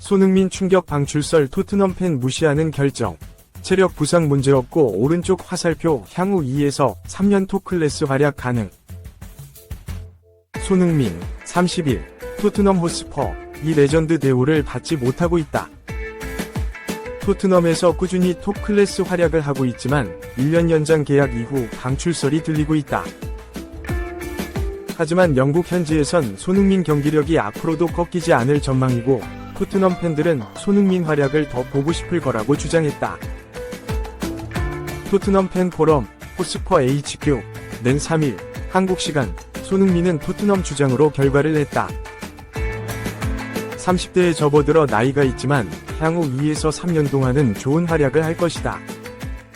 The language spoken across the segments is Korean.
손흥민 충격 방출설 토트넘 팬 무시하는 결정. 체력 부상 문제없고 오른쪽 화살표 향후 2에서 3년 톱클래스 활약 가능. 손흥민, 30일, 토트넘 호스퍼, 이 레전드 대우를 받지 못하고 있다. 토트넘에서 꾸준히 톱클래스 활약을 하고 있지만 1년 연장 계약 이후 방출설이 들리고 있다. 하지만 영국 현지에선 손흥민 경기력이 앞으로도 꺾이지 않을 전망이고 토트넘 팬들은 손흥민 활약을 더 보고 싶을 거라고 주장했다. 토트넘 팬 포럼 호스퍼 HQ는 3일 한국 시간 손흥민은 토트넘 주장으로 결과를 냈다. 30대에 접어들어 나이가 있지만 향후 2에서 3년 동안은 좋은 활약을 할 것이다.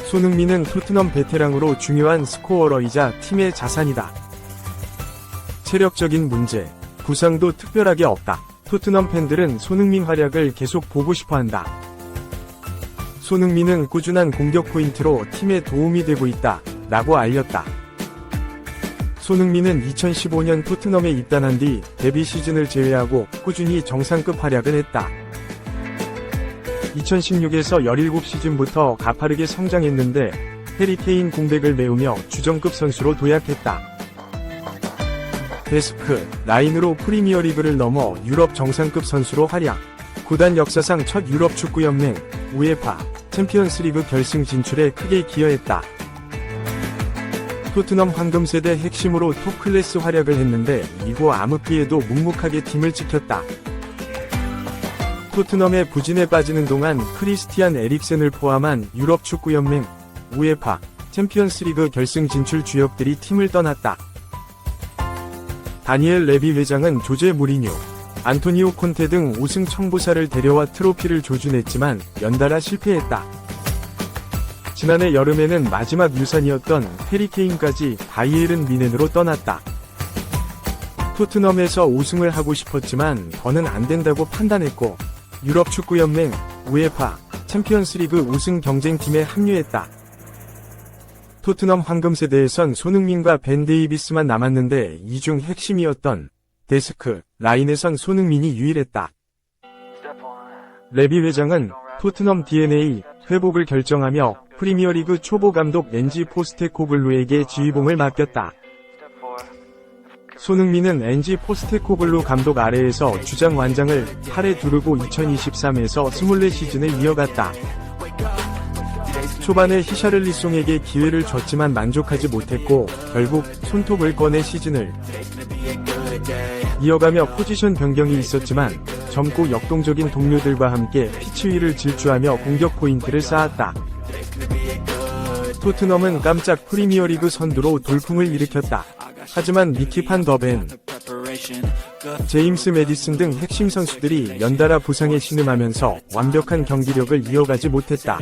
손흥민은 토트넘 베테랑으로 중요한 스코어러이자 팀의 자산이다. 체력적인 문제, 부상도 특별하게 없다. 토트넘 팬들은 손흥민 활약을 계속 보고 싶어한다. 손흥민은 꾸준한 공격 포인트로 팀에 도움이 되고 있다 라고 알렸다. 손흥민은 2015년 토트넘에 입단한 뒤 데뷔 시즌을 제외하고 꾸준히 정상급 활약을 했다. 2016에서 17시즌부터 가파르게 성장했는데 해리 케인 공백을 메우며 주전급 선수로 도약했다. 데스크 라인으로 프리미어리그를 넘어 유럽 정상급 선수로 활약. 구단 역사상 첫 유럽 축구연맹 우에파 챔피언스리그 결승 진출에 크게 기여했다. 토트넘 황금세대 핵심으로 톱클래스 활약을 했는데 이후 아무 피해도 묵묵하게 팀을 지켰다. 토트넘의 부진에 빠지는 동안 크리스티안 에릭센을 포함한 유럽 축구연맹 우에파 챔피언스리그 결승 진출 주역들이 팀을 떠났다. 다니엘 레비 회장은 조제 무리뉴, 안토니오 콘테 등 우승 청부사를 데려와 트로피를 조준했지만 연달아 실패했다. 지난해 여름에는 마지막 유산이었던 해리 케인까지 바이에른 뮌헨으로 떠났다. 토트넘에서 우승을 하고 싶었지만 더는 안 된다고 판단했고 유럽 축구연맹 우에파 챔피언스리그 우승 경쟁팀에 합류했다. 토트넘 황금세대에선 손흥민과 벤 데이비스만 남았는데 이 중 핵심이었던 데스크 라인에선 손흥민이 유일했다. 레비 회장은 토트넘 DNA 회복을 결정하며 프리미어리그 초보 감독 엔지 포스테코글루에게 지휘봉을 맡겼다. 손흥민은 엔지 포스테코글루 감독 아래에서 주장 완장을 팔에 두르고 2023에서 24시즌을 이어갔다. 초반에 히샤를리송에게 기회를 줬지만 만족하지 못했고 결국 손톱을 꺼내 시즌을 이어가며 포지션 변경이 있었지만 젊고 역동적인 동료들과 함께 피치 위를 질주하며 공격 포인트를 쌓았다. 토트넘은 깜짝 프리미어리그 선두로 돌풍을 일으켰다. 하지만 니키 판 더벤, 제임스 매디슨 등 핵심 선수들이 연달아 부상에 신음하면서 완벽한 경기력을 이어가지 못했다.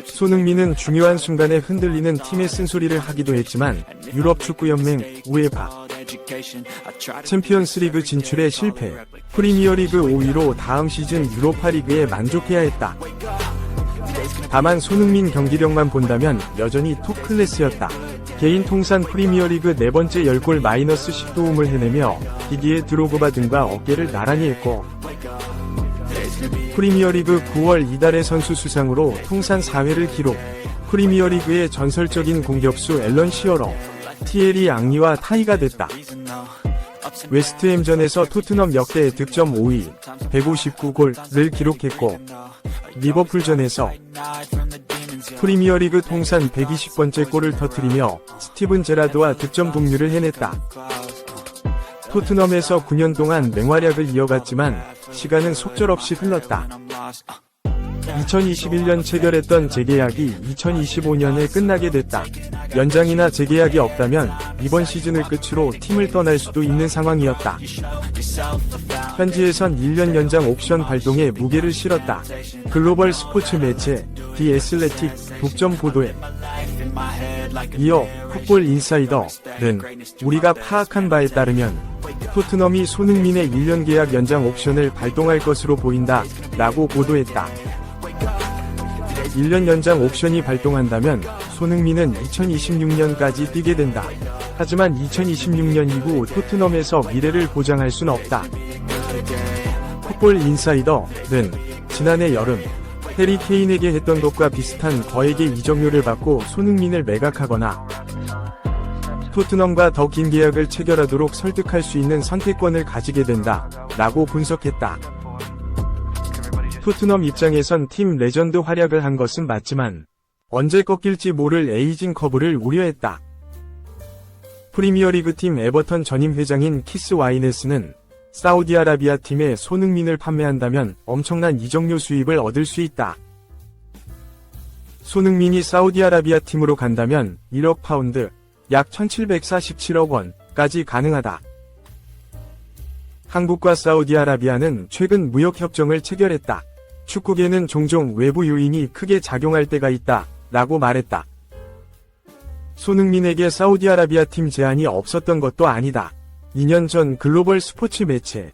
손흥민은 중요한 순간에 흔들리는 팀의 쓴소리를 하기도 했지만 유럽 축구연맹 우에파 챔피언스리그 진출에 실패, 프리미어리그 5위로 다음 시즌 유로파리그에 만족해야 했다. 다만 손흥민 경기력만 본다면 여전히 톱클래스였다. 개인 통산 프리미어리그 4번째 10골 마이너스 10도움을 해내며 디디에 드로그바 등과 어깨를 나란히 했고 프리미어리그 9월 이달의 선수 수상으로 통산 4회를 기록. 프리미어리그의 전설적인 공격수 앨런 시어러, 티에리 앙리와 타이가 됐다. 웨스트햄전에서 토트넘 역대 득점 5위, 159골을 기록했고 리버풀전에서 프리미어리그 통산 120번째 골을 터뜨리며 스티븐 제라드와 득점 동률을 해냈다. 토트넘에서 9년 동안 맹활약을 이어갔지만 시간은 속절없이 흘렀다. 2021년 체결했던 재계약이 2025년에 끝나게 됐다. 연장이나 재계약이 없다면 이번 시즌을 끝으로 팀을 떠날 수도 있는 상황이었다. 현지에선 1년 연장 옵션 발동에 무게를 실었다. 글로벌 스포츠 매체 디 애슬레틱 독점 보도에 이어 풋볼 인사이더는 우리가 파악한 바에 따르면 토트넘이 손흥민의 1년 계약 연장 옵션을 발동할 것으로 보인다 라고 보도했다. 1년 연장 옵션이 발동한다면 손흥민은 2026년까지 뛰게 된다. 하지만 2026년 이후 토트넘에서 미래를 보장할 순 없다. 풋볼 인사이더는 지난해 여름 해리 케인에게 했던 것과 비슷한 거액의 이적료를 받고 손흥민을 매각하거나 토트넘과 더 긴 계약을 체결하도록 설득할 수 있는 선택권을 가지게 된다 라고 분석했다. 토트넘 입장에선 팀 레전드 활약을 한 것은 맞지만 언제 꺾일지 모를 에이징 커브를 우려했다. 프리미어리그 팀 에버턴 전임 회장인 키스 와이네스는 사우디아라비아 팀에 손흥민을 판매한다면 엄청난 이적료 수입을 얻을 수 있다. 손흥민이 사우디아라비아 팀으로 간다면 1억 파운드, 약 1747억 원까지 가능하다. 한국과 사우디아라비아는 최근 무역협정을 체결했다. 축구계는 종종 외부 요인이 크게 작용할 때가 있다 라고 말했다. 손흥민에게 사우디아라비아 팀 제안이 없었던 것도 아니다. 2년 전 글로벌 스포츠 매체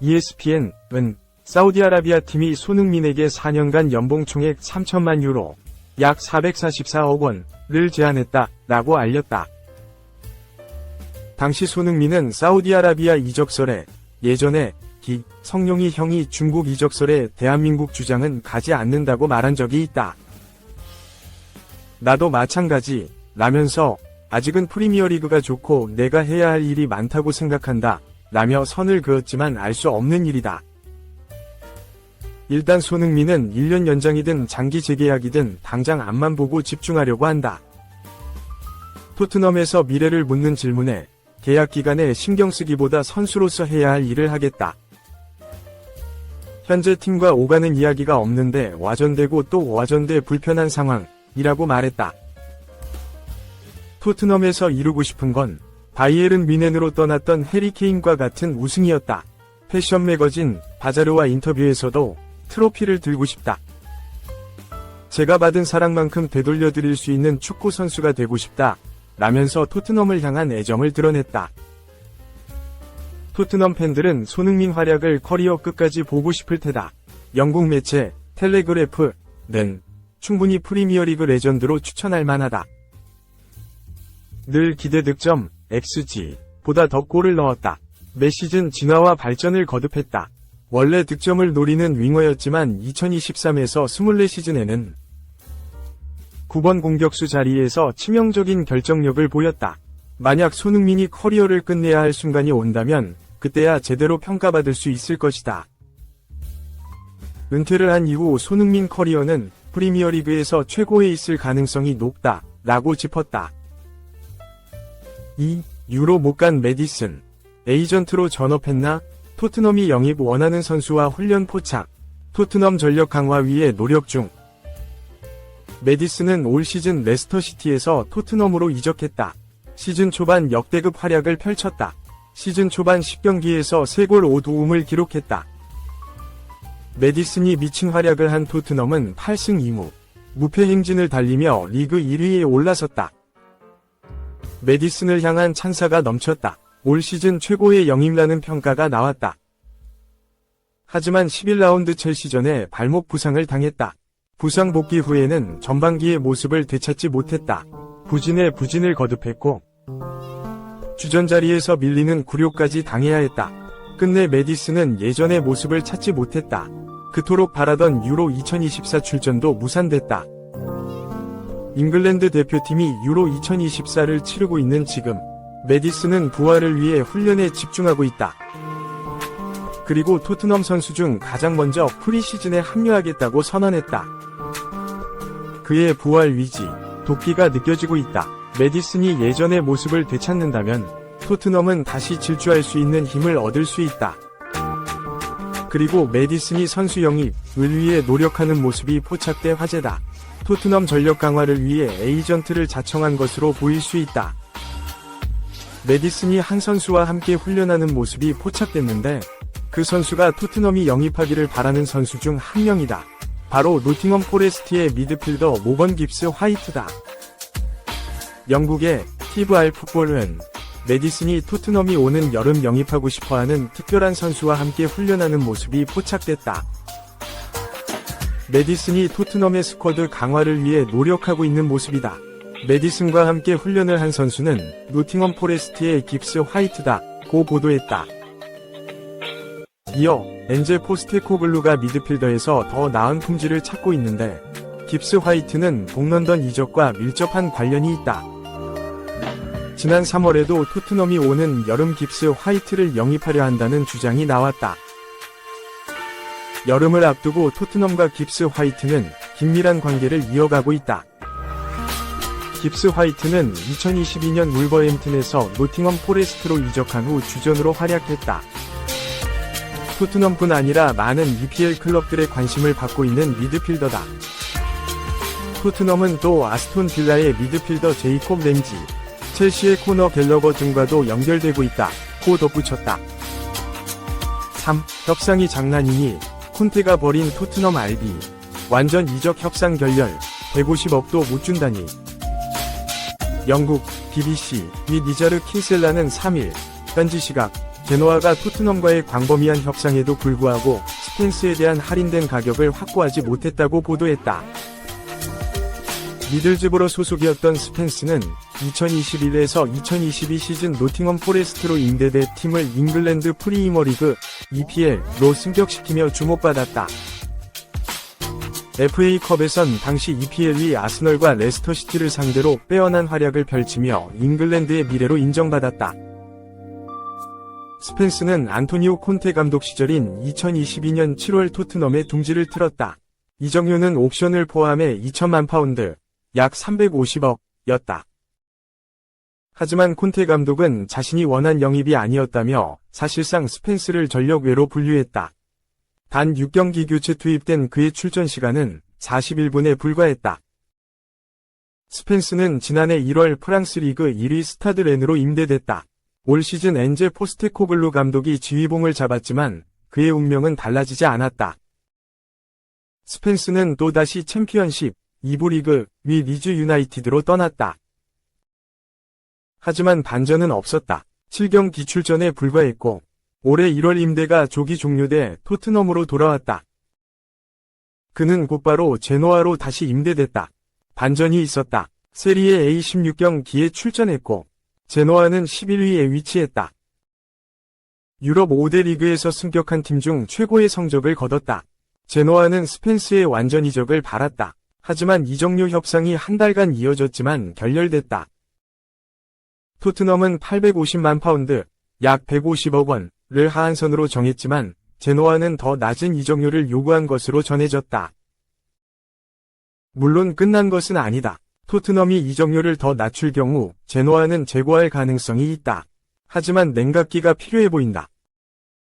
ESPN은 사우디아라비아 팀이 손흥민에게 4년간 연봉 총액 3천만 유로, 약 444억 원을 제안했다 라고 알렸다. 당시 손흥민은 사우디아라비아 이적설에 예전에 성룡이 형이 중국 이적설에 대한민국 주장은 가지 않는다고 말한 적이 있다. 나도 마찬가지 라면서 아직은 프리미어리그가 좋고 내가 해야 할 일이 많다고 생각한다 라며 선을 그었지만 알 수 없는 일이다. 일단 손흥민은 1년 연장이든 장기 재계약이든 당장 앞만 보고 집중하려고 한다. 토트넘에서 미래를 묻는 질문에 계약 기간에 신경 쓰기보다 선수로서 해야 할 일을 하겠다. 현재 팀과 오가는 이야기가 없는데 와전되고 또 와전돼 불편한 상황이라고 말했다. 토트넘에서 이루고 싶은 건 바이에른 뮌헨으로 떠났던 해리 케인과 같은 우승이었다. 패션 매거진 바자르와 인터뷰에서도 트로피를 들고 싶다. 제가 받은 사랑만큼 되돌려드릴 수 있는 축구 선수가 되고 싶다 라면서 토트넘을 향한 애정을 드러냈다. 토트넘 팬들은 손흥민 활약을 커리어 끝까지 보고 싶을 테다. 영국 매체 텔레그래프는 충분히 프리미어리그 레전드로 추천할 만하다. 늘 기대 득점 XG보다 더 골을 넣었다. 매 시즌 진화와 발전을 거듭했다. 원래 득점을 노리는 윙어였지만 2023에서 24시즌에는 9번 공격수 자리에서 치명적인 결정력을 보였다. 만약 손흥민이 커리어를 끝내야 할 순간이 온다면 그때야 제대로 평가받을 수 있을 것이다. 은퇴를 한 이후 손흥민 커리어는 프리미어리그에서 최고에 있을 가능성이 높다 라고 짚었다. 2. 유로 못 간 메디슨. 에이전트로 전업했나? 토트넘이 영입 원하는 선수와 훈련 포착. 토트넘 전력 강화 위해 노력 중. 메디슨은 올 시즌 레스터시티에서 토트넘으로 이적했다. 시즌 초반 역대급 활약을 펼쳤다. 시즌 초반 10경기에서 3골 5도움을 기록했다. 메디슨이 미친 활약을 한 토트넘은 8승 2무, 무패 행진을 달리며 리그 1위에 올라섰다. 메디슨을 향한 찬사가 넘쳤다. 올 시즌 최고의 영입이라는 평가가 나왔다. 하지만 11라운드 첼시전에 발목 부상을 당했다. 부상 복귀 후에는 전반기의 모습을 되찾지 못했다. 부진에 부진을 거듭했고 주전 자리에서 밀리는 굴욕까지 당해야 했다. 끝내 메디슨은 예전의 모습을 찾지 못했다. 그토록 바라던 유로 2024 출전도 무산됐다. 잉글랜드 대표팀이 유로 2024를 치르고 있는 지금 메디슨은 부활을 위해 훈련에 집중하고 있다. 그리고 토트넘 선수 중 가장 먼저 프리시즌에 합류하겠다고 선언했다. 그의 부활 위기, 도끼가 느껴지고 있다. 메디슨이 예전의 모습을 되찾는다면 토트넘은 다시 질주할 수 있는 힘을 얻을 수 있다. 그리고 메디슨이 선수 영입을 위해 노력하는 모습이 포착돼 화제다. 토트넘 전력 강화를 위해 에이전트를 자청한 것으로 보일 수 있다. 메디슨이 한 선수와 함께 훈련하는 모습이 포착됐는데 그 선수가 토트넘이 영입하기를 바라는 선수 중 한 명이다. 바로 노팅엄 포레스트의 미드필더 모건 깁스 화이트다. 영국의 TVR 풋볼은 메디슨이 토트넘이 오는 여름 영입하고 싶어하는 특별한 선수와 함께 훈련하는 모습이 포착됐다. 메디슨이 토트넘의 스쿼드 강화를 위해 노력하고 있는 모습이다. 메디슨과 함께 훈련을 한 선수는 노팅엄 포레스트의 깁스 화이트다 고 보도했다. 이어 엔제 포스테코글루가 미드필더에서 더 나은 품질을 찾고 있는데 깁스 화이트는 북런던 이적과 밀접한 관련이 있다. 지난 3월에도 토트넘이 오는 여름 깁스 화이트를 영입하려 한다는 주장이 나왔다. 여름을 앞두고 토트넘과 깁스 화이트는 긴밀한 관계를 이어가고 있다. 깁스 화이트는 2022년 울버햄튼에서 노팅엄 포레스트로 이적한 후 주전으로 활약했다. 토트넘뿐 아니라 많은 EPL 클럽들의 관심을 받고 있는 미드필더다. 토트넘은 또 아스톤 빌라의 미드필더 제이콥 램지, 첼시의 코너 갤러거 등과도 연결되고 있다. 고 덧붙였다. 3. 협상이 장난이니 콘테가 버린 토트넘 RB. 완전 이적 협상 결렬. 150억도 못 준다니. 영국 BBC 및 리자르 킨셀라는 3일 현지 시각 제노아가 토트넘과의 광범위한 협상에도 불구하고 스펜스에 대한 할인된 가격을 확보하지 못했다고 보도했다. 미들즈보러 소속이었던 스펜스는 2021에서 2022 시즌 노팅엄 포레스트로 임대돼 팀을 잉글랜드 프리미어리그 EPL로 승격시키며 주목받았다. FA컵에선 당시 EPL2 아스널과 레스터시티를 상대로 빼어난 활약을 펼치며 잉글랜드의 미래로 인정받았다. 스펜스는 안토니오 콘테 감독 시절인 2022년 7월 토트넘에 둥지를 틀었다. 이적료는 옵션을 포함해 2천만 파운드, 약 350억이었다. 하지만 콘테 감독은 자신이 원한 영입이 아니었다며 사실상 스펜스를 전력 외로 분류했다. 단 6경기 교체 투입된 그의 출전 시간은 41분에 불과했다. 스펜스는 지난해 1월 프랑스 리그 1위 스타드 렌으로 임대됐다. 올 시즌 엔제 포스테코글루 감독이 지휘봉을 잡았지만 그의 운명은 달라지지 않았다. 스펜스는 또다시 챔피언십, 2부 리그 위 리즈 유나이티드로 떠났다. 하지만 반전은 없었다. 7경기 출전에 불과했고 올해 1월 임대가 조기 종료돼 토트넘으로 돌아왔다. 그는 곧바로 제노아로 다시 임대됐다. 반전이 있었다. 세리에 A 16경기에 출전했고 제노아는 11위에 위치했다. 유럽 5대 리그에서 승격한 팀 중 최고의 성적을 거뒀다. 제노아는 스펜스의 완전 이적을 바랐다. 하지만 이적료 협상이 한 달간 이어졌지만 결렬됐다. 토트넘은 850만 파운드, 약 150억 원을 하한선으로 정했지만 제노아는 더 낮은 이적료를 요구한 것으로 전해졌다. 물론 끝난 것은 아니다. 토트넘이 이적료를 더 낮출 경우 제노아는 재고할 가능성이 있다. 하지만 냉각기가 필요해 보인다.